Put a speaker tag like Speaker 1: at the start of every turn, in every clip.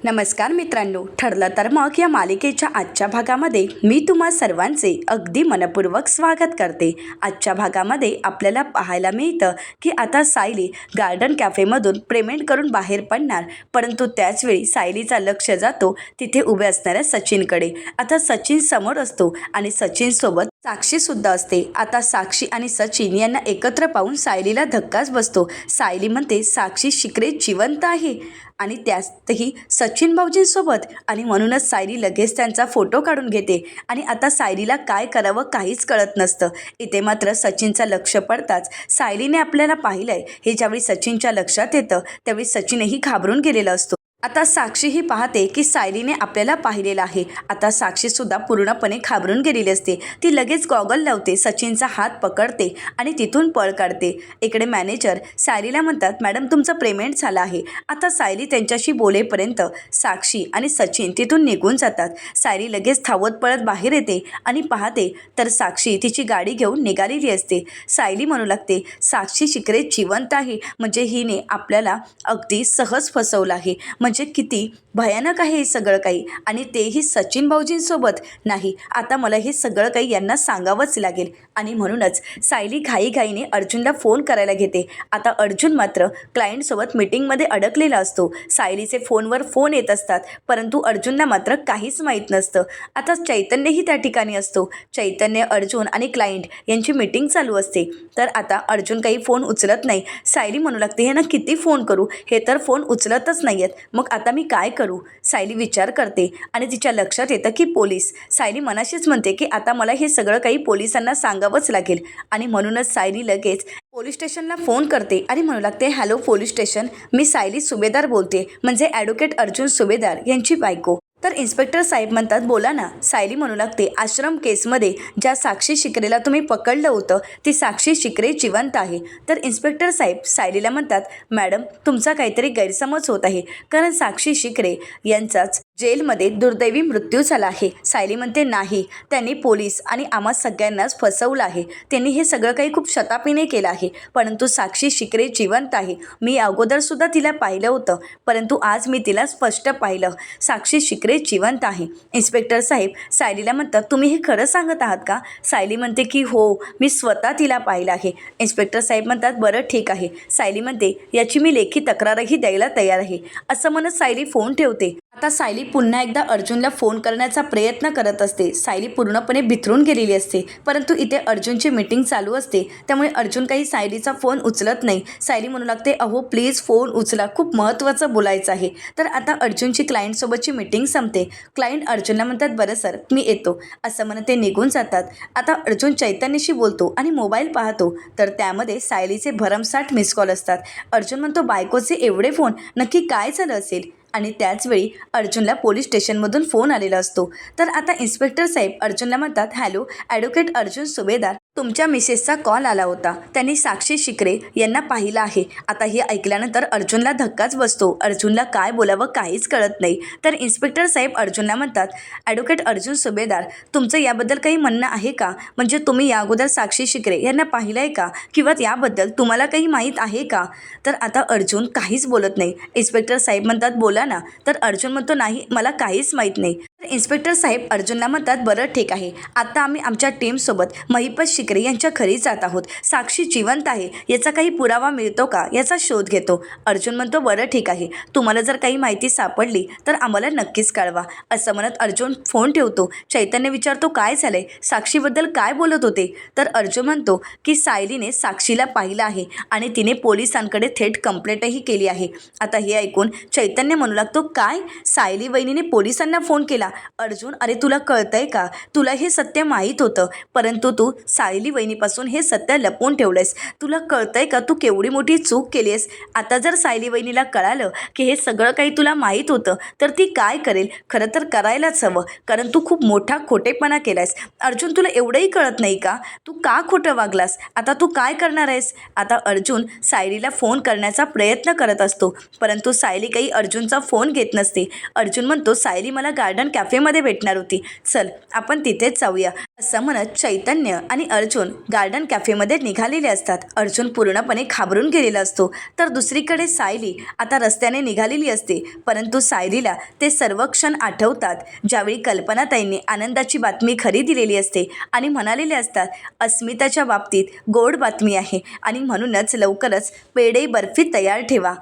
Speaker 1: नमस्कार मित्रांनो, ठरलं तर मग या मालिकेच्या आजच्या भागामध्ये मी तुम्हा सर्वांचे अगदी मनपूर्वक स्वागत करते। आजच्या भागामध्ये आपल्याला पाहायला मिळतं की आता सायली गार्डन कॅफेमधून पेमेंट करून बाहेर पडणार, परंतु त्याचवेळी सायलीचा लक्ष जातो तिथे उभे असणाऱ्या सचिनकडे। आता सचिन समोर असतो आणि सचिनसोबत साक्षीसुद्धा असते। आता साक्षी आणि सचिन यांना एकत्र पाहून सायलीला धक्काच बसतो। सायली म्हणते साक्षी शिकरे जिवंत आहे आणि त्यातही सचिन भाऊजींसोबत, आणि म्हणूनच सायली लगेच त्यांचा फोटो काढून घेते आणि आता सायलीला काय करावं काहीच कळत नसतं। इथे मात्र सचिनचं लक्ष पडताच सायलीने आपल्याला पाहिलंय हे ज्यावेळी सचिनच्या लक्षात येतं त्यावेळी सचिनही घाबरून गेलेला असतो। आता साक्षीही पाहते की सायलीने आपल्याला पाहिलेलं आहे। आता साक्षीसुद्धा पूर्णपणे घाबरून गेलेली असते। ती लगेच गॉगल लावते, सचिनचा हात पकडते आणि तिथून पळ काढते। इकडे मॅनेजर सायलीला म्हणतात, मॅडम तुमचं पेमेंट झालं आहे। आता सायली त्यांच्याशी बोलेपर्यंत साक्षी आणि सचिन तिथून निघून जातात। सायली लगेच धावत पळत बाहेर येते आणि पाहते तर साक्षी तिची गाडी घेऊन निघालेली असते। सायली म्हणू लागते साक्षी शिकरे जिवंत आहे, म्हणजे हिने आपल्याला अगदी सहज फसवलं आहे। म्हणजे किती भयानक आहे हे सगळं काही, आणि तेही सचिन भाऊजींसोबत। नाही, आता मला हे सगळं काही यांना सांगावंच लागेल। आणि म्हणूनच सायली घाईघाईने अर्जुनला फोन करायला घेते। आता अर्जुन मात्र क्लायंटसोबत मीटिंगमध्ये अडकलेला असतो। सायलीचे फोनवर फोन येत असतात, परंतु अर्जुनला मात्र काहीच माहीत नसतं। आता चैतन्यही त्या ठिकाणी असतो। चैतन्य, अर्जुन आणि क्लायंट यांची मीटिंग चालू असते। तर आता अर्जुन काही फोन उचलत नाही। सायली म्हणू लागते हे ना किती फोन करू, हे तर फोन उचलतच नाही आहेत, मग आता मी काय करू? सायली विचार करते आणि तिच्या लक्षात येतं की पोलीस। सायली मनाशीच म्हणते की आता मला हे सगळं काही पोलिसांना सांगावंच लागेल, आणि म्हणूनच सायली लगेच पोलीस स्टेशनला फोन करते आणि म्हणू लागते, हॅलो पोलीस स्टेशन, मी सायली सुभेदार बोलते, म्हणजे ॲडव्होकेट अर्जुन सुभेदार यांची बायको। तर इन्स्पेक्टर साहेब म्हणतात, बोला ना। सायली म्हणू लागते, आश्रम केसमध्ये ज्या साक्षी शिकरेला तुम्ही पकडलं होतं ती साक्षी शिकरे जिवंत आहे। तर इन्स्पेक्टर साहेब सायलीला म्हणतात, मॅडम तुमचा काहीतरी गैरसमज होत आहे, कारण साक्षी शिकरे यांचाच जेलमध्ये दुर्दैवी मृत्यू झाला आहे। सायली म्हणते, नाही, त्यांनी पोलीस आणि आम्हा सगळ्यांनाच फसवलं आहे। त्यांनी हे सगळं काही खूप शतापीने केलं आहे, परंतु साक्षी शिकरे जिवंत आहे। मी अगोदरसुद्धा तिला पाहिलं होतं, परंतु आज मी तिला स्पष्ट पाहिलं, साक्षी शिकरे जिवंत आहे। इन्स्पेक्टर साहेब सायलीला म्हणतात, तुम्ही हे खरं सांगत आहात का? सायली म्हणते की हो, मी स्वतः तिला पाहिलं आहे। इन्स्पेक्टर साहेब म्हणतात, बरं ठीक आहे। सायली म्हणते, याची मी लेखी तक्रारही द्यायला तयार आहे। असं म्हणत सायली फोन ठेवते। आता सायली पुन्हा एकदा अर्जुनला फोन करण्याचा प्रयत्न करत असते। सायली पूर्णपणे बिथरून गेलेली असते, परंतु इथे अर्जुनची मीटिंग चालू असते, त्यामुळे अर्जुन काही सायलीचा फोन उचलत नाही। सायली म्हणू लागते, अहो प्लीज फोन उचला, खूप महत्त्वाचं बोलायचं आहे। तर आता अर्जुनची क्लायंटसोबतची मीटिंग संपते। क्लायंट अर्जुनला म्हणतात, बरं सर मी येतो, असं म्हणत ते निघून जातात। आता अर्जुन चैतन्यशी बोलतो आणि मोबाईल पाहतो, तर त्यामध्ये सायलीचे भरमसाठ मिस कॉल असतात। अर्जुन म्हणतो, बायकोचे एवढे फोन, नक्की काय झालं असेल? आणि त्याचवेळी अर्जुनला पोलीस स्टेशनमधून फोन आलेला असतो। तर आता इन्स्पेक्टर साहेब अर्जुनला म्हणतात, हॅलो ॲडव्होकेट अर्जुन सुभेदार, तुमच्या मिसेसचा कॉल आला होता, त्यांनी साक्षी शिकरे यांना पाहिलं आहे। आता हे ऐकल्यानंतर अर्जुनला धक्काच बसतो। अर्जुनला काय बोलावं काहीच कळत नाही। तर इन्स्पेक्टर साहेब अर्जुनला म्हणतात, ॲडव्होकेट अर्जुन सुभेदार, तुमचं याबद्दल काही म्हणणं आहे का? म्हणजे तुम्ही या अगोदर साक्षी शिकरे यांना पाहिलं आहे का, किंवा याबद्दल तुम्हाला काही माहीत आहे का? तर आता अर्जुन काहीच बोलत नाही। इन्स्पेक्टर साहेब म्हणतात, बोला ना। तर अर्जुन म्हणतो, नाही, मला काहीच माहीत नाही। तर इन्स्पेक्टर साहेब अर्जुनला म्हणतात, बरं ठीक आहे, आता आम्ही आमच्या टीमसोबत महिपत शिकरे यांच्या घरी जात आहोत। साक्षी जिवंत आहे याचा काही पुरावा मिळतो का याचा शोध घेतो। अर्जुन म्हणतो, बरं ठीक आहे, तुम्हाला जर काही माहिती सापडली तर आम्हाला नक्कीच कळवा, असं म्हणत अर्जुन फोन ठेवतो। चैतन्य विचारतो, काय झालंय, साक्षीबद्दल काय बोलत होते? तर अर्जुन म्हणतो की सायलीने साक्षीला पाहिलं आहे आणि तिने पोलिसांकडे थेट कंप्लेंटही केली आहे। आता हे ऐकून चैतन्य म्हणू लागतो, काय, सायली वहिनीने पोलिसांना फोन केला? अर्जुन, अरे तुला कळतंय का, तुला हे सत्य माहीत होतं, परंतु तू सायली वहिनीपासून हे सत्य लपवून ठेवलंयस। तुला कळतंय का तू केवढी मोठी चूक केली आहेस? आता जर सायली वहिनीला कळालं की हे सगळं काही तुला माहीत होतं तर ती काय करेल? खरं तर करायलाच हवं, कारण तू खूप मोठा खोटेपणा केलायस। अर्जुन, तुला एवढंही कळत नाही का? तू का खोटं वागलास? आता तू काय करणार आहेस? आता अर्जुन सायलीला फोन करण्याचा प्रयत्न करत असतो, परंतु सायली काही अर्जुनचा फोन घेत नसते। अर्जुन म्हणतो, सायली मला गार्डन कॅफेमध्ये भेटणार होती, चल आपण तिथेच जाऊया असं म्हणत चैतन्य आणि अर्जुन गार्डन कॅफेमध्ये निघालेले असतात. अर्जुन पूर्णपणे घाबरून गेलेला असतो. तर दुसरीकडे सायली आता रस्त्याने निघालेली असते. परंतु सायलीला ते सर्व क्षण आठवतात ज्यावेळी कल्पनाताईंनी आनंदाची बातमी खरी दिलेली असते आणि म्हणालेले असतात अस्मिताच्या बाबतीत गोड बातमी आहे आणि म्हणूनच लवकरच पेढे बर्फी तयार ठेवा.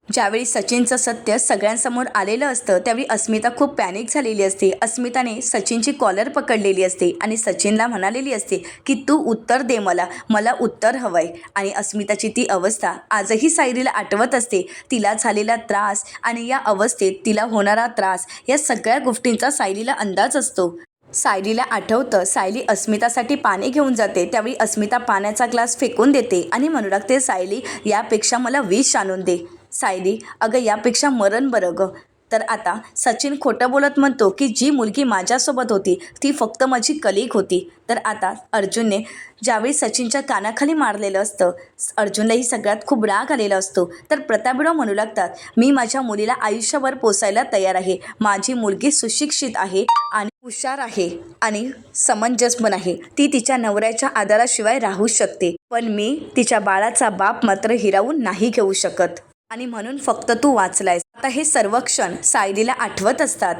Speaker 1: ज्यावेळी सचिनचं सत्य सगळ्यांसमोर आलेलं असतं त्यावेळी अस्मिता खूप पॅनिक झालेली असते. अस्मिताने सचिनची कॉलर पकडलेली असते आणि सचिनला म्हणालेली असते की तू उत्तर दे, मला उत्तर हवं आहे. आणि अस्मिताची ती अवस्था आजही सायलीला आठवत असते. तिला झालेला त्रास आणि या अवस्थेत तिला होणारा त्रास या सगळ्या गोष्टींचा सायलीला अंदाज असतो. सायलीला आठवतं सायली अस्मितासाठी पाणी घेऊन जाते त्यावेळी अस्मिता पाण्याचा ग्लास फेकून देते आणि म्हणू लागते सायली यापेक्षा मला विष आणून दे. सायली अगं यापेक्षा मरण बरं गं. तर आता सचिन खोटं बोलत म्हणतो की जी मुलगी माझ्यासोबत होती ती फक्त माझी कलीग होती. तर आता अर्जुनने ज्यावेळी सचिनच्या कानाखाली मारलेलं असतं अर्जुनलाही सगळ्यात खूप राग आलेला असतो. तर प्रतापराव म्हणू लागतात मी माझ्या मुलीला आयुष्यभर पोसायला तयार आहे. माझी मुलगी सुशिक्षित आहे आणि हुशार आहे आणि समंजस पण आहे. ती तिच्या नवऱ्याच्या आधाराशिवाय राहू शकते, पण मी तिच्या बाळाचा बाप मात्र हिरावून नाही घेऊ शकत आणि म्हणून फक्त तू वाचलायस. आता हे सर्व क्षण सायलीला आठवत असतात.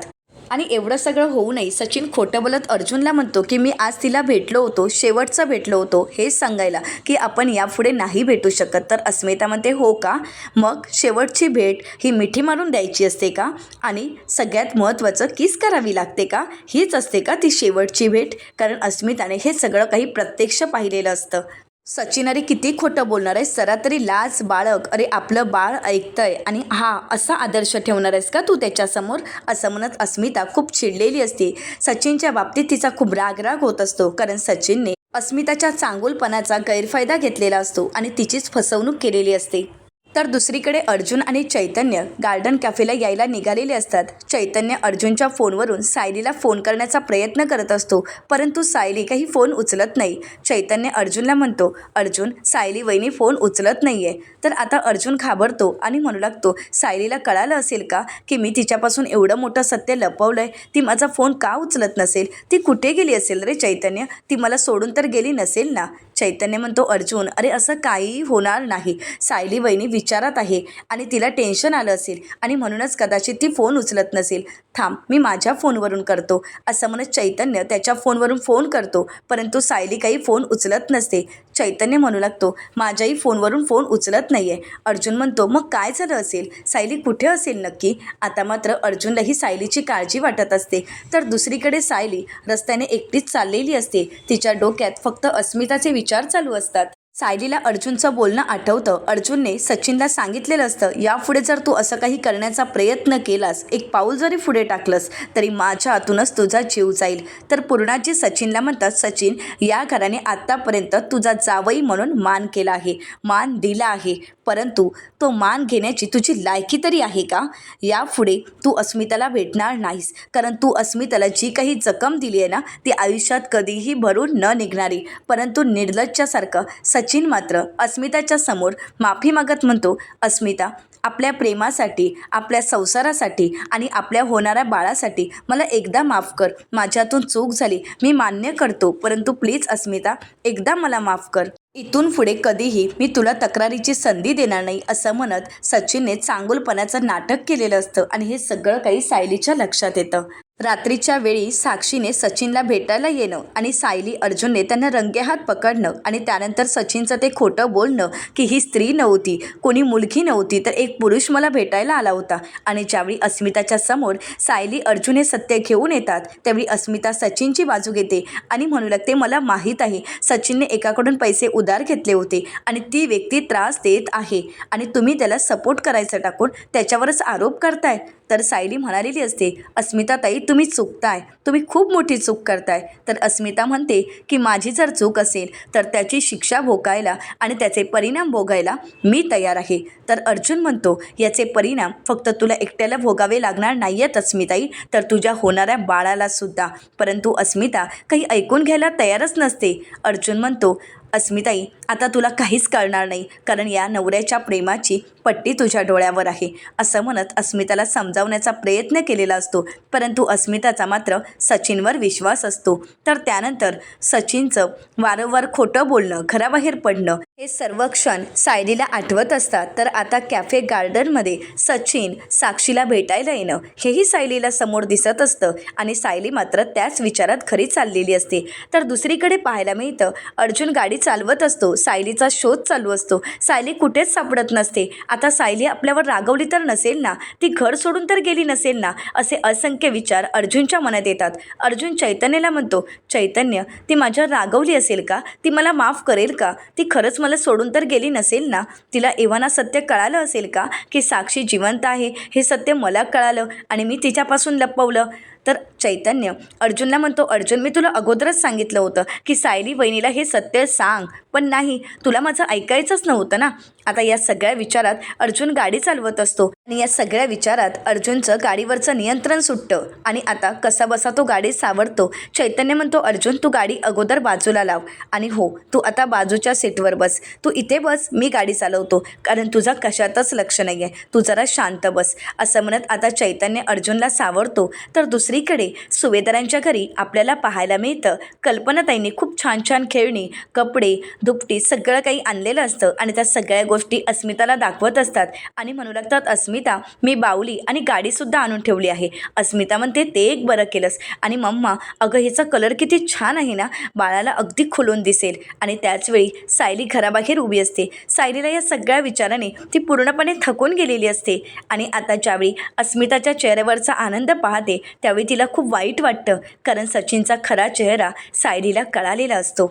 Speaker 1: आणि एवढं सगळं होऊनही सचिन खोटं बोलत अर्जुनला म्हणतो की मी आज तिला भेटलो होतो, शेवटचं भेटलो होतो हेच सांगायला की आपण यापुढे नाही भेटू शकत. तर अस्मिता म्हणते हो का, मग शेवटची भेट ही मिठी मारून द्यायची असते का आणि सगळ्यात महत्त्वाचं किस करावी लागते का, हीच असते का ती शेवटची भेट. कारण अस्मिताने हे सगळं काही प्रत्यक्ष पाहिलेलं असतं. सचिन अरे किती खोटं बोलणार आहेस, जरा तरी लाज बाळग, अरे आपलं बाळ ऐकतंय आणि हा असा आदर्श ठेवणार आहेस का तू त्याच्यासमोर, असं म्हणत अस्मिता खूप चिडलेली असते. सचिनच्या बाबतीत तिचा खूप राग होत असतो कारण सचिनने अस्मिताच्या चांगुलपणाचा गैरफायदा घेतलेला असतो आणि तिचीच फसवणूक केलेली असते. तर दुसरीकडे अर्जुन आणि चैतन्य गार्डन कॅफेला यायला निघालेले असतात. चैतन्य अर्जुनच्या फोनवरून सायलीला फोन करण्याचा प्रयत्न करत असतो परंतु सायली काही फोन उचलत नाही. चैतन्य अर्जुनला म्हणतो अर्जुन सायली वहिनी फोन उचलत नाही आहे. तर आता अर्जुन घाबरतो आणि म्हणू लागतो सायलीला कळालं असेल का की मी तिच्यापासून एवढं मोठं सत्य लपवलं आहे, ती माझा फोन का उचलत नसेल, ती कुठे गेली असेल रे चैतन्य, ती मला सोडून तर गेली नसेल ना. चैतन्य म्हणतो अर्जुन अरे असं काहीही होणार नाही, सायली वहिनी विचारात आहे आणि तिला टेन्शन आलं असेल आणि म्हणूनच कदाचित ती फोन उचलत नसेल, थांब मी माझ्या फोनवरून करतो असं म्हणत चैतन्य त्याच्या फोनवरून फोन करतो परंतु सायली काही फोन उचलत नसते. चैतन्य म्हणू लागतो माझ्याही फोनवरून फोन उचलत नाही आहे. अर्जुन म्हणतो मग काय झालं असेल, सायली कुठे असेल नक्की. आता मात्र अर्जुनलाही सायलीची काळजी वाटत असते. तर दुसरीकडे सायली रस्त्याने एकटीच चाललेली असते. तिच्या डोक्यात फक्त अस्मिताचे विचार चालू असतात. सायलीला अर्जुनचं बोलणं आठवतं. अर्जुनने सचिनला सांगितलेलं असतं यापुढे जर तू असं काही करण्याचा प्रयत्न केलास, एक पाऊल जरी पुढे टाकलंस तरी माझ्या हातूनच तुझा जीव जाईल. तर पूर्णाजी सचिनला म्हणतात सचिन या घराने आत्तापर्यंत तुझा जावई म्हणून मान केला आहे, मान दिला आहे, परंतु तो मान घेण्याची तुझी लायकी तरी आहे का. यापुढे तू अस्मिताला भेटणार नाहीस कारण तू अस्मिताला जी काही जखम दिली आहे ना ती आयुष्यात कधीही भरून न निघणारी. परंतु निर्लज्जासारखं सचिन मात्र अस्मिताच्या समोर माफी मागत म्हणतो अस्मिता आपल्या प्रेमासाठी, आपल्या संसारासाठी आणि आपल्या होणाऱ्या बाळासाठी मला एकदा माफ कर. माझ्यातून चूक झाली, मी मान्य करतो, परंतु प्लीज अस्मिता एकदा मला माफ कर. इथून पुढे कधीही मी तुला तक्रारीची संधी देणार नाही असं म्हणत सचिनने चांगुलपणाचं नाटक केलेलं असतं आणि हे सगळं काही सायलीच्या लक्षात येतं. रात्रीच्या वेळी साक्षीने सचिनला भेटायला येणं आणि सायली अर्जुनने त्यांना रंगेहात पकडणं आणि त्यानंतर सचिनचं ते खोटं बोलणं की ही स्त्री नव्हती, कोणी मुलगी नव्हती, तर एक पुरुष मला भेटायला आला होता. आणि ज्यावेळी अस्मिताच्या समोर सायली अर्जुन हे सत्य घेऊन येतात त्यावेळी अस्मिता सचिनची बाजू घेते आणि म्हणू लागते मला माहीत आहे सचिनने एकाकडून पैसे उधार घेतले होते आणि ती व्यक्ती त्रास देत आहे आणि तुम्ही त्याला सपोर्ट करायचं टाकून त्याच्यावरच आरोप करताय. तर सायली म्हणालेली असते अस्मिताताई तुम्ही चुकताय, तुम्ही खूप मोठी चूक करताय. तर अस्मिता म्हणते की माझी जर चूक असेल तर त्याची शिक्षा भोगायला आणि त्याचे परिणाम भोगायला मी तयार आहे. तर अर्जुन म्हणतो याचे परिणाम फक्त तुला एकट्याला भोगावे लागणार नाही आहेत अस्मिताई, तर तुझ्या होणाऱ्या बाळाला सुद्धा. परंतु अस्मिता काही ऐकून घ्यायला तयारच नसते. अर्जुन म्हणतो अस्मिताई आता तुला काहीच कळणार नाही कारण या नवऱ्याच्या प्रेमाची पट्टी तुझ्या डोळ्यावर आहे असं म्हणत अस्मिताला समजावण्याचा प्रयत्न केलेला असतो. परंतु अस्मिताचा मात्र सचिनवर विश्वास असतो. तर त्यानंतर सचिनचं वारंवार खोटं बोलणं, घराबाहेर पडणं हे सर्व क्षण सायलीला आठवत असतात. तर आता कॅफे गार्डनमध्ये सचिन साक्षीला भेटायला येणं हेही सायलीला समोर दिसत असतं आणि सायली मात्र त्याच विचारात घरी चाललेली असते. तर दुसरीकडे पाहायला मिळतं अर्जुन गाडी चालवत असतो. सायलीचा शोध चालू असतो. सायली कुठेच सापडत नसते. आता सायली आपल्यावर रागवली तर नसेल ना, ती घर सोडून तर गेली नसेल ना, असे असंख्य विचार अर्जुनच्या मनात येतात. अर्जुन चैतन्यला म्हणतो, चैतन्य ती माझ्यावर रागवली असेल का? ती मला माफ करेल का? ती खरंच मला सोडून तर गेली नसेल ना? तिला एव्हाना सत्य कळालं असेल का की साक्षी जिवंत आहे? हे सत्य मला कळालं आणि मी तिच्यापासून लपवलं. तर चैतन्य अर्जुनला म्हणतो, अर्जुन मी तुला अगोदरच सांगितलं होतं की सायली वहिनीला हे सत्य सांग, पण नाही, तुला माझं ऐकायचंच नव्हतं ना. आता या सगळ्या विचारात अर्जुन गाडी चालवत असतो आणि या सगळ्या विचारात अर्जुनचं गाडीवरचं नियंत्रण सुटतं आणि आता कसाबसा तो गाडी सावरतो. चैतन्य म्हणतो, अर्जुन तू गाडी अगोदर बाजूला लाव आणि हो तू आता बाजूच्या सीटवर बस, तू इथे बस, मी गाडी चालवतो, कारण तुझा कशातच लक्ष नाही आहे, तू जरा शांत बस, असं म्हणत आता चैतन्य अर्जुनला सावरतो. तर दुसरीकडे सुभेदारांच्या घरी आपल्याला पाहायला मिळतं कल्पनाताईंनी खूप छान छान खेळणी, कपडे, दुपटी सगळं काही आणलेलं असतं आणि त्या सगळ्या गोष्टी अस्मिताला दाखवत असतात आणि म्हणू लागतात, अस्मिता मी बाहुली आणि गाडीसुद्धा आणून ठेवली आहे. अस्मिता म्हणते, ते एक बरं केलंस. आणि मम्मा अगं ह्याचा कलर किती छान आहे ना, बाळाला अगदी खुलून दिसेल. आणि त्याचवेळी सायली घराबाहेर उभी असते. सायलीला या सगळ्या विचाराने ती पूर्णपणे थकून गेलेली असते आणि आता ज्यावेळी अस्मिताच्या चेहऱ्यावरचा आनंद पाहते त्यावेळी तिला खूप वाईट वाटतं, कारण सचिनचा खरा चेहरा सायलीला कळालेला असतो.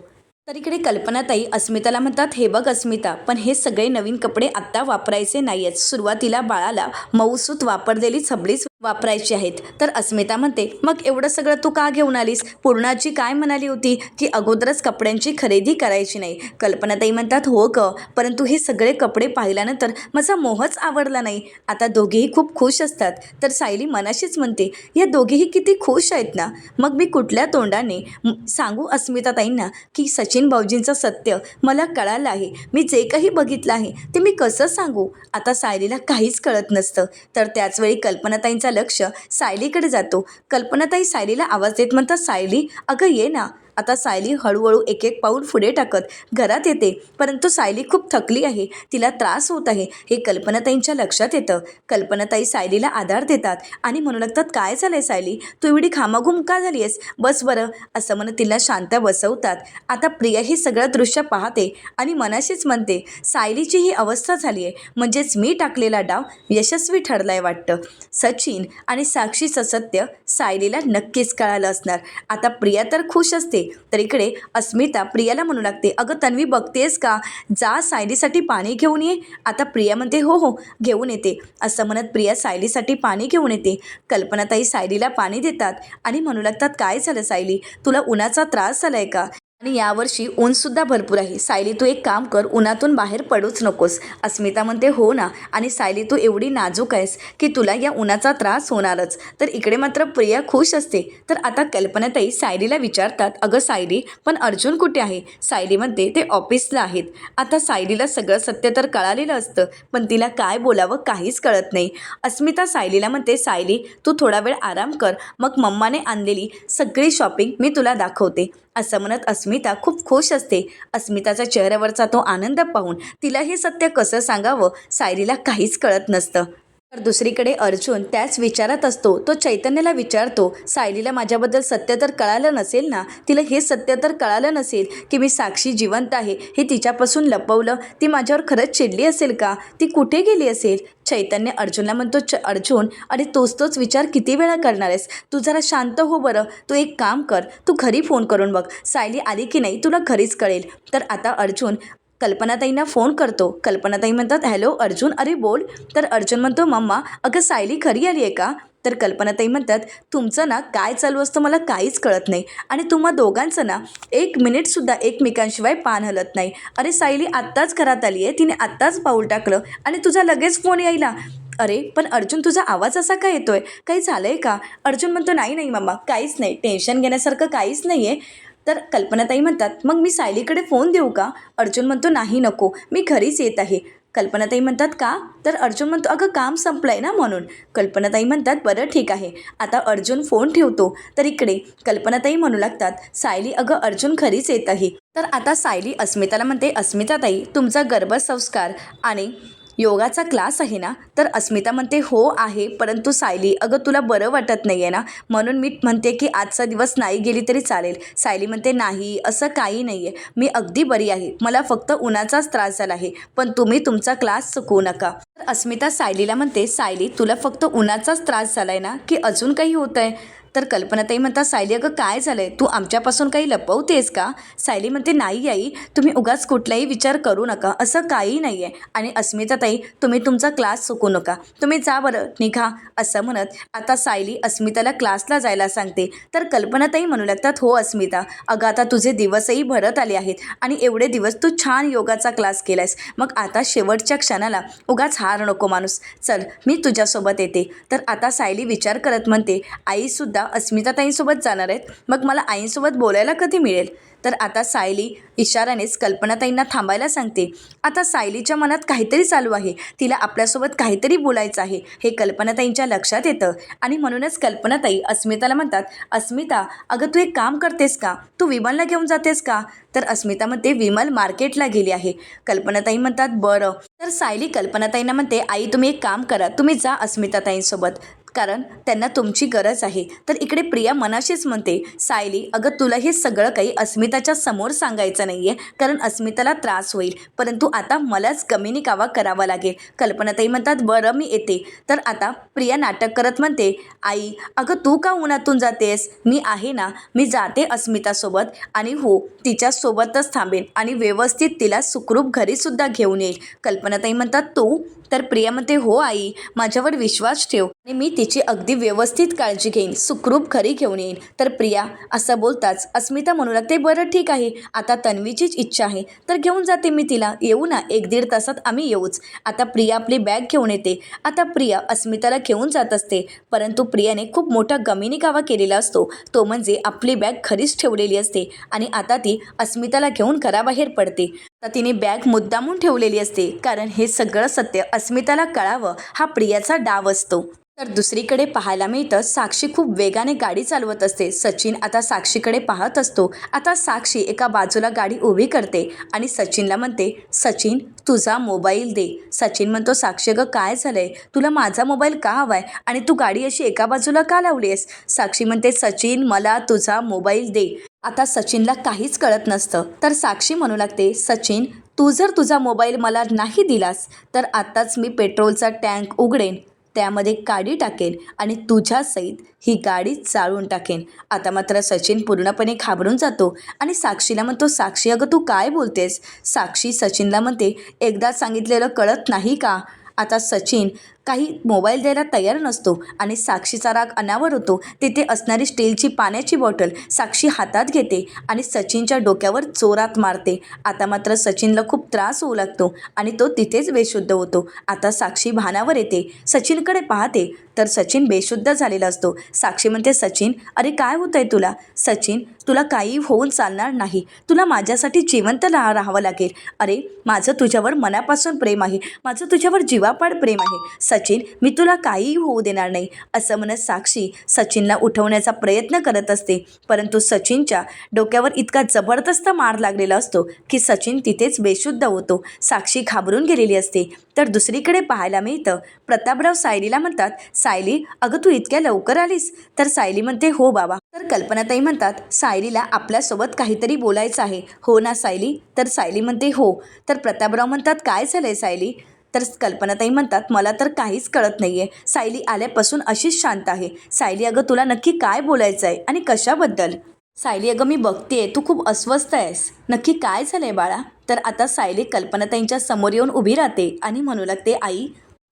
Speaker 1: तर इकडे कल्पनाताई अस्मिताला म्हणतात, हे बघ अस्मिता, पण हे सगळे नवीन कपडे आत्ता वापरायचे नाही आहेत, सुरुवातीला बाळाला मऊसूत वापरलेली छबडीच वापरायची आहेत. तर अस्मिता म्हणते, मग एवढं सगळं तू का घेऊन आलीस? पूर्णाची काय म्हणाली होती की अगोदरच कपड्यांची खरेदी करायची नाही. कल्पनाताई म्हणतात, हो ग, परंतु हे सगळे कपडे पाहिल्यानंतर माझा मोहच आवडला नाही. आता दोघेही खूप खुश असतात. तर सायली मनाशीच म्हणते, या दोघेही किती खुश आहेत ना, मग मी कुठल्या तोंडाने सांगू अस्मिताताईंना की सचिन भाऊजींचं सत्य मला कळालं आहे, मी जे काही बघितलं आहे ते मी कसं सांगू? आता सायलीला काहीच कळत नसतं. तर त्याचवेळी कल्पनाताईंचा लक्ष सायलीकडे जातो. कल्पनाताई सायलीला आवाज देत म्हणतात, सायली अगं ये ना. आता सायली हळूहळू एक एक पाऊल पुढे टाकत घरात येते. परंतु सायली खूप थकली आहे, तिला त्रास होत आहे हे कल्पनाताईंच्या लक्षात येतं. कल्पनाताई सायलीला आधार देतात आणि म्हणू लागतात, काय झालंय सायली, तू एवढी घामाघूम का झाली आहेस? बस बरं, असं म्हणत तिला शांत बसवतात. आता प्रिया हे सगळं दृश्य पाहते आणि मनाशीच म्हणते, सायलीची ही अवस्था झाली आहे म्हणजेच मी टाकलेला डाव यशस्वी ठरलाय वाटतं. सचिन आणि साक्षीचं सत्य सायलीला नक्कीच कळालं असणार. आता प्रिया तर खुश असते. तर इकडे अस्मिता प्रियाला म्हणू लागते, अगं तन्वी बघतेस का, जा सायलीसाठी पाणी घेऊन ये. आता प्रिया म्हणते, हो हो घेऊन येते, असं म्हणत प्रिया सायलीसाठी पाणी घेऊन येते. कल्पनाताई सायलीला पाणी देतात आणि म्हणू लागतात, काय झालं सायली, तुला उन्हाचा त्रास झालाय का? आणि यावर्षी ऊनसुद्धा भरपूर आहे. सायली तू एक काम कर, उन्हातून बाहेर पडूच नकोस. अस्मिता म्हणते, हो ना, आणि सायली तू एवढी नाजूक आहेस की तुला या उन्हाचा त्रास होणारच. तर इकडे मात्र प्रिया खुश असते. तर आता कल्पनाताई सायलीला विचारतात, अगं सायली पण अर्जुन कुठे आहे? सायली म्हणते, ते ऑफिसला आहेत. आता सायलीला सगळं सत्य तर कळालेलं असतं, पण तिला काय बोलावं काहीच कळत नाही. अस्मिता सायलीला म्हणते, सायली तू थोडा वेळ आराम कर, मग मम्माने आणलेली सगळी शॉपिंग मी तुला दाखवते, असं म्हणत अस्मिता खूप खुश असते. अस्मिताच्या चेहऱ्यावरचा तो आनंद पाहून तिला हे सत्य कसं सांगावं सायलीला काहीच कळत नसतं. तर दुसरीकडे अर्जुन त्याच विचारात असतो. तो चैतन्याला विचारतो, सायलीला माझ्याबद्दल सत्य तर कळालं नसेल ना, तिला हे सत्य तर कळालं नसेल की मी साक्षी जिवंत आहे हे तिच्यापासून लपवलं, ती माझ्यावर खरंच चिडली असेल का, ती कुठे गेली असेल? चैतन्य अर्जुनला म्हणतो, अर्जुन अरे तोच विचार किती वेळा करणार आहेस, तू जरा शांत हो बरं. तू एक काम कर, तू घरी फोन करून बघ, सायली आली की नाही तुला घरीच कळेल. तर आता अर्जुन कल्पनाताईंना फोन करतो. कल्पनाताई म्हणतात, हॅलो अर्जुन, अरे बोल. तर अर्जुन म्हणतो, मम्मा अगं सायली खरी आली आहे का? तर कल्पनाताई म्हणतात, तुमचं ना काय चालू असतं मला काहीच कळत नाही आणि तुम्हा दोघांचं ना 1 मिनिटसुद्धा एकमेकांशिवाय पान हलत नाही. अरे सायली आत्ताच घरात आली आहे, तिने आत्ताच पाऊल टाकलं आणि तुझा लगेच फोन यायला. अरे पण अर्जुन तुझा आवाज असा का येतोय, काही झालं आहे का? अर्जुन म्हणतो, नाही मम्मा काहीच नाही, टेन्शन घेण्यासारखं काहीच नाही आहे. तर कल्पनाताई म्हणतात, मग मी सायलीकडे फोन देऊ का? अर्जुन म्हणतो, नाही नको, मी घरीच येत आहे. कल्पनाताई म्हणतात का? तर अर्जुन म्हणतो अगं काम संपलंय ना म्हणून. कल्पनाताई म्हणतात बरं ठीक आहे. आता अर्जुन फोन ठेवतो. तर इकडे कल्पनाताई म्हणू लागतात सायली अगं अर्जुन खरीच येत आहे. तर आता सायली अस्मिताला म्हणते अस्मिताताई तुमचा गर्भसंस्कार आणि योगाचा क्लास आहे ना? तर अस्मिता म्हणते हो आहे, परंतु सायली अगं तुला बरं वाटत नाही आहे ना, म्हणून मी म्हणते की आजचा दिवस नाही गेली तरी चालेल. सायली म्हणते नाही असं काही नाही आहे, मी अगदी बरी आहे, मला फक्त उन्हाचाच त्रास झाला आहे, पण तुम्ही तुमचा क्लास चुकवू नका. तर अस्मिता सायलीला म्हणते सायली तुला फक्त उन्हाचाच त्रास झाला आहे ना की अजून काही होतं आहे? तर कल्पनाताई म्हणतात सायली अगं काय झालं आहे, तू आमच्यापासून काही लपवतेस का? सायली म्हणते नाही आई, तुम्ही उगाच कुठलाही विचार करू नका, असं काही नाही आहे. आणि अस्मिताताई तुम्ही तुमचा क्लास चुकू नका, तुम्ही जा बरं निघा. असं म्हणत आता सायली अस्मिताला क्लासला जायला सांगते. तर कल्पनाताई म्हणू लागतात हो अस्मिता, अगं आता तुझे दिवसही भरत आले आहेत आणि एवढे दिवस तू छान योगाचा क्लास केलास, मग आता शेवटच्या क्षणाला उगाच हार नको माणूस, चल मी तुझ्यासोबत येते. तर आता सायली विचार करत म्हणते आईसुद्धा अस्मिताताईंसोबत जाणार आहेत, मग मला आईसोबत बोलायला कधी मिळेल? तर आता सायली इशाऱ्यानेच कल्पनाताईंना थांबायला सांगते. आता सायलीच्या मनात काहीतरी चालू आहे, तिला आपल्यासोबत काहीतरी बोलायचं आहे हे कल्पनाताईंच्या लक्षात येतं आणि म्हणूनच कल्पनाताई अस्मिताला म्हणतात अस्मिता अगं तू एक काम करतेस का, तू विमलला घेऊन जातेस का? तर अस्मिता म्हणते विमल मार्केटला गेली आहे. कल्पनाताई म्हणतात बरं. तर सायली कल्पनाताईंना म्हणते आई तुम्ही एक काम करा, तुम्ही जा अस्मिताताईंसोबत, कारण त्यांना तुमची गरज आहे. तर इकडे प्रिया मनाशीच म्हणते सायली अगं तुला हे सगळं काही अस्मिताच्या समोर सांगायचं नाही आहे, कारण अस्मिताला त्रास होईल, परंतु आता मलाच कमिनी कावा करावा लागेल. कल्पनाताई म्हणतात बरं मी येते. तर आता प्रिया नाटक करत म्हणते आई अगं तू का उन्हातून जातेस, मी आहे ना, मी जाते अस्मितासोबत आणि हो तिच्यासोबतच थांबेन आणि व्यवस्थित तिला सुखरूप घरीसुद्धा घेऊन येईल. कल्पनाताई म्हणतात तू? तर प्रिया म्हणते हो आई, माझ्यावर विश्वास ठेव आणि मी तिची अगदी व्यवस्थित काळजी घेईन, सुखरूप घरी घेऊन येईन. तर प्रिया असं बोलताच अस्मिता म्हणू लागते बरं ठीक आहे, आता तन्वीचीच इच्छा आहे तर घेऊन जाते मी तिला, येऊ ना 1-1.5 तासात आम्ही येऊच. आता प्रिया आपली बॅग घेऊन येते. आता प्रिया अस्मिताला घेऊन जात असते, परंतु प्रियाने खूप मोठा गमिनी कावा केलेला असतो, तो म्हणजे आपली बॅग घरीच ठेवलेली असते आणि आता ती अस्मिताला घेऊन घराबाहेर पडते. आता तिने बॅग मुद्दामून ठेवलेली असते, कारण हे सगळं सत्य अस्मिताला कळावं हा प्रियाचा डाव असतो. तर दुसरीकडे पाहायला मिळतं साक्षी खूप वेगाने गाडी चालवत असते. सचिन आता साक्षीकडे पाहत असतो. आता साक्षी एका बाजूला गाडी उभी करते आणि सचिनला म्हणते सचिन तुझा मोबाईल दे. सचिन म्हणतो साक्षी अगं काय झालंय, तुला माझा मोबाईल का हवाय आणि तू गाडी अशी एका बाजूला का लावली आहेस? साक्षी म्हणते सचिन मला तुझा मोबाईल दे. आता सचिनला काहीच कळत नसतं. तर साक्षी म्हणू लागते सचिन तू जर तुझा मोबाईल मला नाही दिलास तर आत्ताच मी पेट्रोलचा टँक उघडेन, त्यामध्ये काडी टाकेन आणि तुझ्यासहित ही गाडी चालवून टाकेन. आता मात्र सचिन पूर्णपणे घाबरून जातो आणि साक्षीला म्हणतो साक्षी अगं तू काय बोलतेस? साक्षी सचिनला म्हणते एकदा सांगितलेलं कळत नाही का? आता सचिन काही मोबाईल द्यायला तयार नसतो आणि साक्षीचा राग अनावर होतो. तिथे असणारी स्टीलची पाण्याची बॉटल साक्षी हातात घेते आणि सचिनच्या डोक्यावर जोरात मारते. आता मात्र सचिनला खूप त्रास होऊ लागतो आणि तो तिथेच बेशुद्ध होतो. आता साक्षी भानावर येते, सचिनकडे पाहते तर सचिन बेशुद्ध झालेला असतो. साक्षी म्हणते सचिन अरे काय होतंय तुला? सचिन तुला काही होऊन चालणार नाही, तुला माझ्यासाठी जिवंत राहावं लागेल. अरे माझं तुझ्यावर मनापासून प्रेम आहे, माझं तुझ्यावर जीवापाड प्रेम आहे सचिन, मी तुला काहीही होऊ देणार नाही. असं म्हणत साक्षी सचिनला उठवण्याचा प्रयत्न करत असते, परंतु सचिनच्या डोक्यावर इतका जबरदस्त मार लागलेला असतो की सचिन तिथेच बेशुद्ध होतो. साक्षी घाबरून गेलेली असते. तर दुसरीकडे पाहायला मिळतं प्रतापराव सायलीला म्हणतात सायली अगं तू इतक्या लवकर आलीस? तर सायली म्हणते हो बाबा. तर कल्पनाताई म्हणतात सायलीला आपल्यासोबत काहीतरी बोलायचं आहे, हो ना सायली? तर सायली म्हणते हो. तर प्रतापराव म्हणतात काय झालंय सायली? तर कल्पनाताई म्हणतात मला तर काहीच कळत नाही आहे, सायली आल्यापासून अशीच शांत आहे. सायली अगं तुला नक्की काय बोलायचं आहे आणि कशाबद्दल? सायली अगं मी बघतेय तू खूप अस्वस्थ आहेस, नक्की काय झालं आहे बाळा? तर आता सायली कल्पनाताईंच्या समोर येऊन उभी राहते आणि म्हणू लागते आई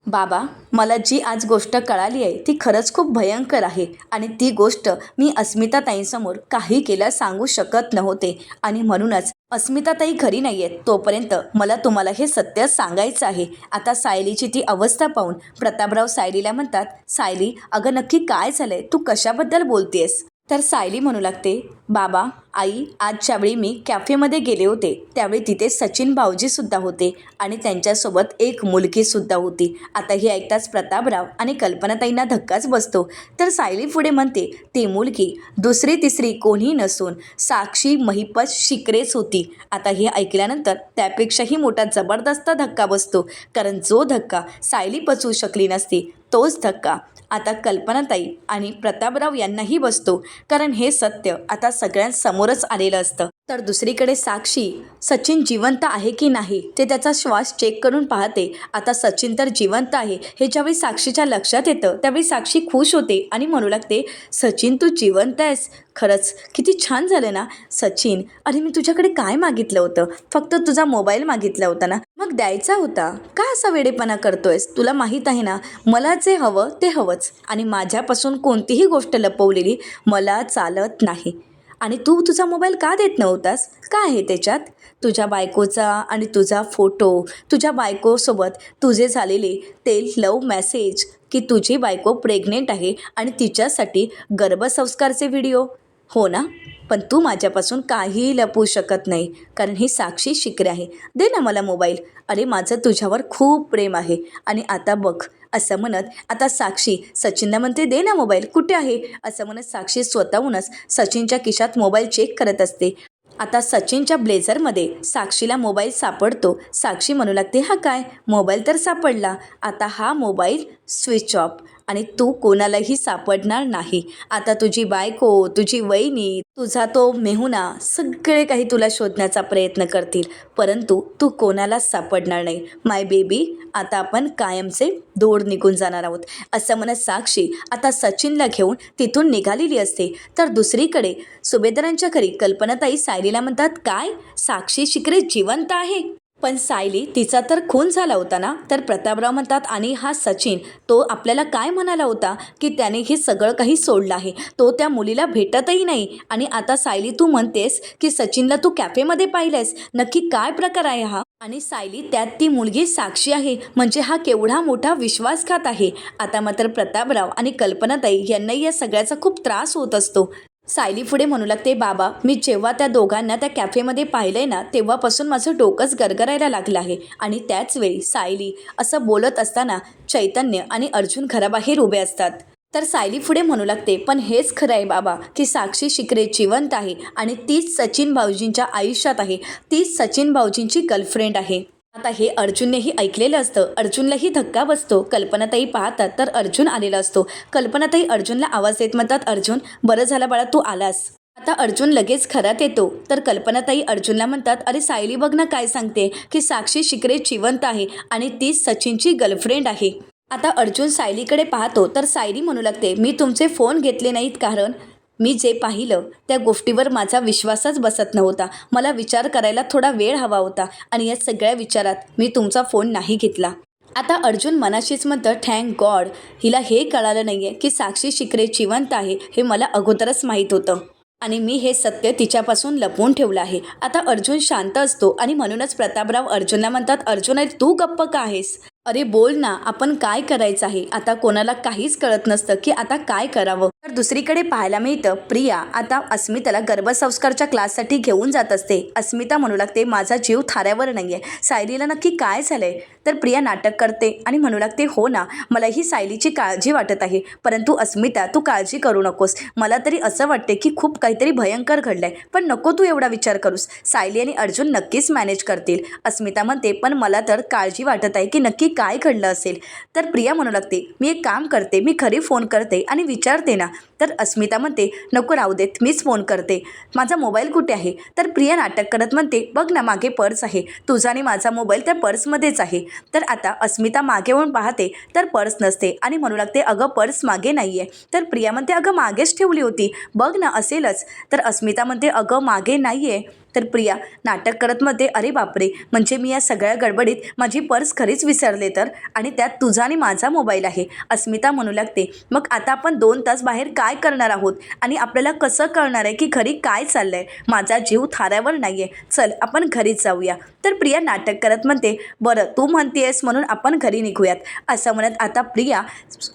Speaker 1: बाबा मला जी आज गोष्ट कळाली आहे ती खरंच खूप भयंकर आहे आणि ती गोष्ट मी अस्मिताताईंसमोर काही केल्या सांगू शकत नव्हते आणि म्हणूनच अस्मिताताई घरी नाही आहेत तोपर्यंत मला तुम्हाला हे सत्य सांगायचं आहे. आता सायलीची ती अवस्था पाहून प्रतापराव सायलीला म्हणतात सायली अगं नक्की काय झालंय, तू कशाबद्दल बोलतेस? तर सायली म्हणू लागते, बाबा आई, आजच्या वेळी मी कॅफेमध्ये गेले होते, त्यावेळी तिथे सचिन भाऊजीसुद्धा होते आणि त्यांच्यासोबत एक मुलगीसुद्धा होती. आता हे ऐकताच प्रतापराव आणि कल्पनाताईंना धक्काच बसतो. तर सायली पुढे म्हणते, ती मुलगी दुसरी तिसरी कोणी नसून साक्षी महिपत शिकरेच होती. आता हे ऐकल्यानंतर त्यापेक्षाही मोठा जबरदस्त धक्का बसतो, कारण जो धक्का सायली पचवू शकली नसती तोच धक्का आता कल्पनाताई आणि प्रतापराव यांनाही बसतो, कारण हे सत्य आता सगळ्यांसमोरच आलेलं असतं. तर दुसरीकडे साक्षी सचिन जिवंत आहे की नाही ते त्याचा श्वास चेक करून पाहते. आता सचिन तर जिवंत आहे हे ज्यावेळी साक्षीच्या लक्षात येतं त्यावेळी साक्षी खुश होते आणि म्हणू लागते, सचिन तू जिवंत आहेस, खरंच किती छान झालं ना सचिन. अरे मी तुझ्याकडे काय मागितलं होतं, फक्त तुझा मोबाईल मागितला होता ना, मग द्यायचा होता, का असा वेडेपणा करतोयस. तुला माहीत आहे ना मला जे हवं ते हवंच आणि माझ्यापासून कोणतीही गोष्ट लपवलेली मला चालत नाही. आणि तू तुझा मोबाईल का देत नव्हतास, काय आहे त्याच्यात. तुझ्या बायकोचा आणि तुझा फोटो, तुझ्या बायकोसोबत तुझे झालेले ते लव मेसेज की तुझी बायको प्रेग्नेंट आहे आणि तिच्यासाठी गर्भसंस्कारचे व्हिडिओ. हो ना, पण तू माझ्यापासून काहीही लपवू शकत नाही, कारण ही साक्षी शिकरे आहे. दे ना मला मोबाईल. अरे माझं तुझ्यावर खूप प्रेम आहे. आणि आता बघ, असं म्हणत आता साक्षी सचिनला म्हणते, दे ना मोबाईल, कुठे आहे. असं म्हणत साक्षी स्वतःहूनच सचिनच्या खिशात मोबाईल चेक करत असते. आता सचिनच्या ब्लेझरमध्ये साक्षीला मोबाईल सापडतो. साक्षी म्हणू लागते, हा काय, मोबाईल तर सापडला, आता हा मोबाईल स्विच ऑफ आणि तू कोणालाही सापडणार नाही. आता तुझी बायको, तुझी वहिनी, तुझा तो मेहुणा सगळे काही तुला शोधण्याचा प्रयत्न करतील, परंतु तू कोणालाच सापडणार नाही. माय बेबी, आता आपण कायमचे दूर निघून जाणार आहोत. असं म्हणत साक्षी आता सचिनला घेऊन तिथून निघालेली असते. तर दुसरीकडे सुभेदारांच्या घरी कल्पनाताई सायलीला म्हणतात, काय साक्षी शिकरे जिवंत आहे. पण सायली तिचा तर खून झाला होता ना. तर प्रतापराव म्हणतात, आणि हा सचिन तो आपल्याला काय म्हणाला होता की त्याने हे सगळं काही सोडलं आहे, तो त्या मुलीला भेटतही नाही. आणि आता सायली तू म्हणतेस की सचिनला तू कॅफेमध्ये पाहिलेस, नक्की काय प्रकार आहे हा. आणि सायली त्यात ती मुलगी साक्षी आहे, म्हणजे हा केवढा मोठा विश्वासघात आहे. आता मात्र प्रतापराव आणि कल्पनाताई यांनाही या सगळ्याचा खूप त्रास होत असतो. सायली पुढे म्हणू लागते, बाबा मी जेव्हा त्या दोघांना त्या कॅफेमध्ये पाहिलंय ना तेव्हापासून माझं डोकंच गरगरायला लागलं आहे. आणि त्याच वेळी सायली असं बोलत असताना चैतन्य आणि अर्जुन घराबाहेर उभे असतात. तर सायली पुढे म्हणू लागते, पण हेच खरं आहे बाबा की साक्षी शिकरे जिवंत आहे आणि तीच सचिन भाऊजींच्या आयुष्यात आहे, तीच सचिन भाऊजींची गर्लफ्रेंड आहे. आता हे अर्जुननेही ऐकलेलं असतं. अर्जुनलाही धक्का बसतो. कल्पनाताई पाहतात तर अर्जुन आलेला असतो. कल्पनाताई अर्जुनला आवाज देत म्हणतात, अर्जुन बरं झालं बाळा तू आलास. आता अर्जुन लगेच खरात येतो. तर कल्पनाताई अर्जुनला म्हणतात, अरे सायली बघ ना काय सांगते की साक्षी शिकरे जिवंत आहे आणि ती सचिनची गर्लफ्रेंड आहे. आता अर्जुन सायलीकडे पाहतो. तर सायली म्हणू लागते, मी तुमचे फोन घेतले नाहीत कारण मी जे पाहिलं त्या गोष्टीवर माझा विश्वासच बसत नव्हता. मला विचार करायला थोडा वेळ हवा होता आणि या सगळ्या विचारात मी तुमचा फोन नाही घेतला. आता अर्जुन मनाशीच म्हणतं, थँक गॉड हिला हे कळालं नाही आहे की साक्षी शिकरे जिवंत आहे, हे मला अगोदरच माहीत होतं आणि मी हे सत्य तिच्यापासून लपवून ठेवलं आहे. आता अर्जुन शांत असतो आणि म्हणूनच प्रतापराव अर्जुनला म्हणतात, अर्जुन अरे तू गप्प का आहेस, अरे बोल ना, आपण काय करायचं आहे. आता कोणाला काहीच कळत नसतं की आता काय करावं. तर दुसरीकडे पाहायला मिळतं, प्रिया आता अस्मिताला गर्भसंस्कारच्या क्लाससाठी घेऊन जात असते. अस्मिता म्हणू लागते, माझा जीव थाऱ्यावर नाही आहे, सायलीला नक्की काय झालंय. तर प्रिया नाटक करते आणि म्हणू लागते, हो ना मलाही सायलीची काळजी वाटत आहे, परंतु अस्मिता तू काळजी करू नकोस, मला तरी असं वाटते की खूप काहीतरी भयंकर घडलंय, पण नको तू एवढा विचार करूस, सायली आणि अर्जुन नक्कीच मॅनेज करतील. अस्मिता म्हणते, पण मला तर काळजी वाटत आहे की नक्की काय घडलं असेल. तर प्रिया म्हणू लागते, मी एक काम करते, मी घरी फोन करते आणि विचारते ना. तर अस्मिता म्हणते, नको राहू देत, मीच फोन करते, माझा मोबाईल कुठे आहे. तर प्रिया नाटक करत म्हणते, बघ ना मागे पर्स आहे, तुझा आणि माझा मोबाईल त्या पर्समध्येच आहे. तर आता अस्मिता मागे वळून पाहते तर पर्स नसते आणि म्हणू लागते, अगं पर्स मागे नाही आहे. तर प्रिया म्हणते, अगं मागेच ठेवली होती, बघ ना असेलच. तर अस्मिता म्हणते, अगं मागे नाही आहे. तर प्रिया नाटक करत म्हणते, अरे बापरे, म्हणजे मी या सगळ्या गडबडीत माझी पर्स खरीच विसरले तर, आणि त्यात तुझा आणि माझा मोबाईल आहे. अस्मिता म्हणू लागते, मग आता आपण 2 तास बाहेर काय करणार आहोत आणि आपल्याला कसं कळणार आहे की घरी काय चाललं आहे. माझा जीव थाऱ्यावर नाही आहे, चल आपण घरीच जाऊया. तर प्रिया नाटक करत म्हणते, बरं तू म्हणतेस म्हणून आपण घरी निघूयात. असं म्हणत आता प्रिया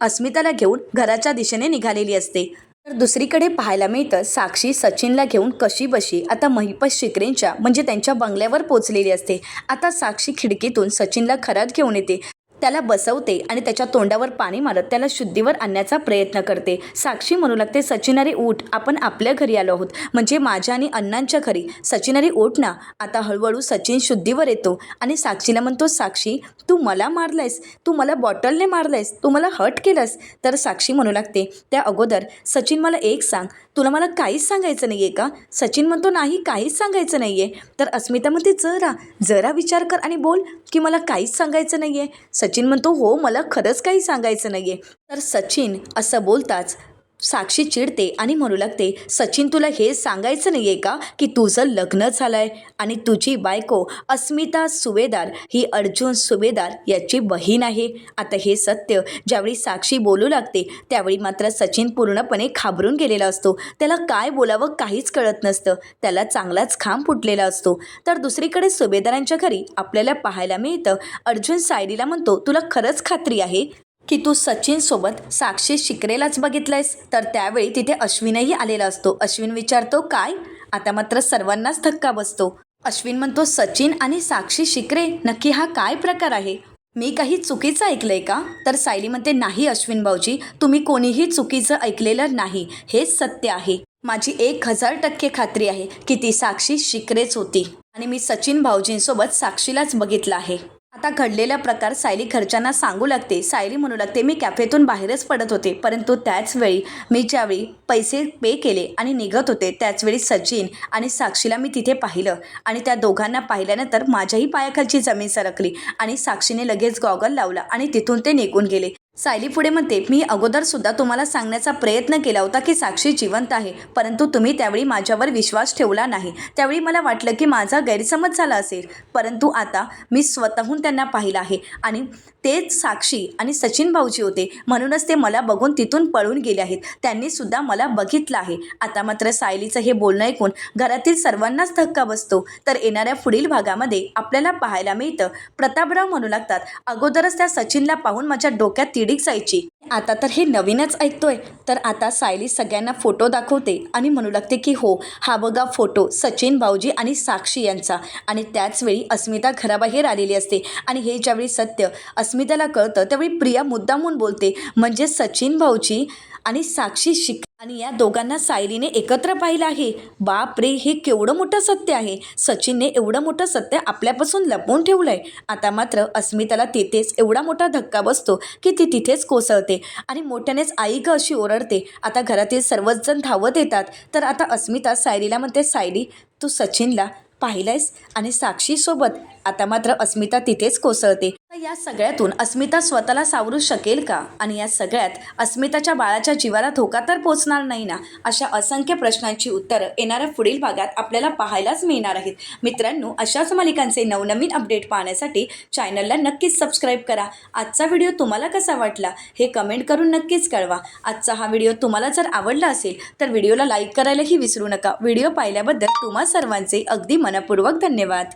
Speaker 1: अस्मिताला घेऊन घराच्या दिशेने निघालेली असते. तर दुसरीकडे पाहायला मिळतं साक्षी सचिनला घेऊन कशी बशी आता महिपत शिकरेंच्या म्हणजे त्यांच्या बंगल्यावर पोचलेली असते. आता साक्षी खिडकीतून सचिनला घरात घेऊन येते, त्याला बसवते आणि त्याच्या तोंडावर पाणी मारत त्याला शुद्धीवर आणण्याचा प्रयत्न करते. साक्षी म्हणू लागते, सचिन अरे उठ, आपण आपल्या घरी आलो आहोत, म्हणजे माझ्या आणि अण्णांच्या घरी. सचिन अरे उठ ना. आता हळूहळू सचिन शुद्धीवर येतो आणि साक्षीला म्हणतो, साक्षी तू मला मारलंयस, तू मला बॉटलने मारलंयस, तू मला हर्ट केलंस. तर साक्षी म्हणू लागते, त्या अगोदर सचिन मला एक सांग, तुला मला काहीच सांगायचं नाही आहे का? सचिन म्हणतो, नाही काहीच सांगायचं नाही आहे. तर अस्मिता म्हणते, जरा जरा विचार कर आणि बोल की मला काहीच सांगायचं नाही आहे. सचिन म्हणतो, हो मला खरंच काही सांगायचं नाही आहे. तर सचिन असं बोलताच साक्षी चिडते आणि म्हणू लागते, सचिन तुला हे सांगायचं नाही आहे का की तुझं लग्न झालं आहे आणि तुझी बायको अस्मिता सुभेदार ही अर्जुन सुभेदार याची बहीण आहे. आता हे सत्य ज्यावेळी साक्षी बोलू लागते त्यावेळी मात्र सचिन पूर्णपणे घाबरून गेलेला असतो. त्याला काय बोलावं काहीच कळत नसतं, त्याला चांगलाच घाम फुटलेला असतो. तर दुसरीकडे सुभेदारांच्या घरी आपल्याला पाहायला मिळतं अर्जुन सायलीला म्हणतो, तुला खरंच खात्री आहे की तू सचिनसोबत साक्षी शिकरेलाच बघितलंयस? तर त्यावेळी तिथे अश्विनही आलेला असतो. अश्विन विचारतो, काय? आता मात्र सर्वांनाच धक्का बसतो. अश्विन म्हणतो, सचिन आणि साक्षी शिकरे, नक्की हा काय प्रकार आहे? मी काही चुकीचं ऐकलंय का? तर सायली म्हणते, नाही अश्विन भाऊजी, तुम्ही कोणीही चुकीचं ऐकलेलं नाही, हेच सत्य आहे. माझी 1000% खात्री आहे की ती साक्षी शिकरेच होती आणि मी सचिन भाऊजींसोबत साक्षीलाच बघितलं आहे. आता घडलेला प्रकार सायली घरच्यांना सांगू लागते. सायली म्हणू लागते, मी कॅफेतून बाहेरच पडत होते, परंतु त्याचवेळी मी ज्यावेळी पैसे पे केले आणि निघत होते त्याचवेळी सचिन आणि साक्षीला मी तिथे पाहिलं आणि त्या दोघांना पाहिल्यानंतर माझ्याही पायाखालची जमीन सरकली आणि साक्षीने लगेच गॉगल लावला आणि तिथून ते निघून गेले. सायली पुढे म्हणते, मी अगोदरसुद्धा तुम्हाला सांगण्याचा प्रयत्न केला होता की साक्षी जिवंत आहे, परंतु तुम्ही त्यावेळी माझ्यावर विश्वास ठेवला नाही. त्यावेळी मला वाटलं की माझा गैरसमज झाला असेल, परंतु आता मी स्वतःहून त्यांना पाहिलं आहे आणि तेच साक्षी आणि सचिन भाऊजी होते, म्हणूनच ते मला बघून तिथून पळून गेले आहेत. त्यांनीसुद्धा मला बघितलं आहे. आता मात्र सायलीचं हे बोलणं ऐकून घरातील सर्वांनाच धक्का बसतो. तर येणाऱ्या पुढील भागामध्ये आपल्याला पाहायला मिळतं प्रतापराव म्हणू लागतात, अगोदरच त्या सचिनला पाहून माझ्या डोक्यात तिडीक जायची, आता तर हे नवीनच ऐकतोय. तर आता सायली सगळ्यांना फोटो दाखवते आणि म्हणू लागते की हो, हा बघा फोटो सचिन भाऊजी आणि साक्षी यांचा. आणि त्याचवेळी अस्मिता घराबाहेर आलेली असते आणि हे ज्यावेळी सत्य अस्मिताला कळतं त्यावेळी प्रिया मुद्दामून बोलते, म्हणजे सचिन भाऊजी आणि साक्षी शिक आणि या दोघांना सायलीने एकत्र पाहिलं आहे. बाप रे, हे केवढं मोठं सत्य आहे. सचिनने एवढं मोठं सत्य आपल्यापासून लपवून ठेवलं आहे. आता मात्र अस्मिताला तिथेच एवढा मोठा धक्का बसतो की ती तिथेच कोसळते आणि मोठ्यानेच आई ग अशी ओरडते. आता घरातील सर्वच जण धावत येतात. तर आता अस्मिता सायलीला म्हणते, सायली तू सचिनला पाहिलंयस आणि साक्षीसोबत? आता मात्र अस्मिता तिथेच कोसळते. या सगळ्यातून अस्मिता स्वतःला सावरू शकेल का? आणि या सगळ्यात अस्मिताच्या बाळाच्या जीवाला धोका तर पोचणार नाही ना? अशा असंख्य प्रश्नांची उत्तरं येणाऱ्या पुढील भागात आपल्याला पाहायलाच मिळणार आहेत. मित्रांनो, अशाच मालिकांचे नवनवीन अपडेट पाहण्यासाठी चॅनलला नक्कीच सबस्क्राईब करा. आजचा व्हिडिओ तुम्हाला कसा वाटला हे कमेंट करून नक्कीच कळवा. आजचा हा व्हिडिओ तुम्हाला जर आवडला असेल तर व्हिडिओला लाईक करायलाही विसरू नका. व्हिडिओ पाहिल्याबद्दल तुम्हा सर्वांचे अगदी मनपूर्वक धन्यवाद.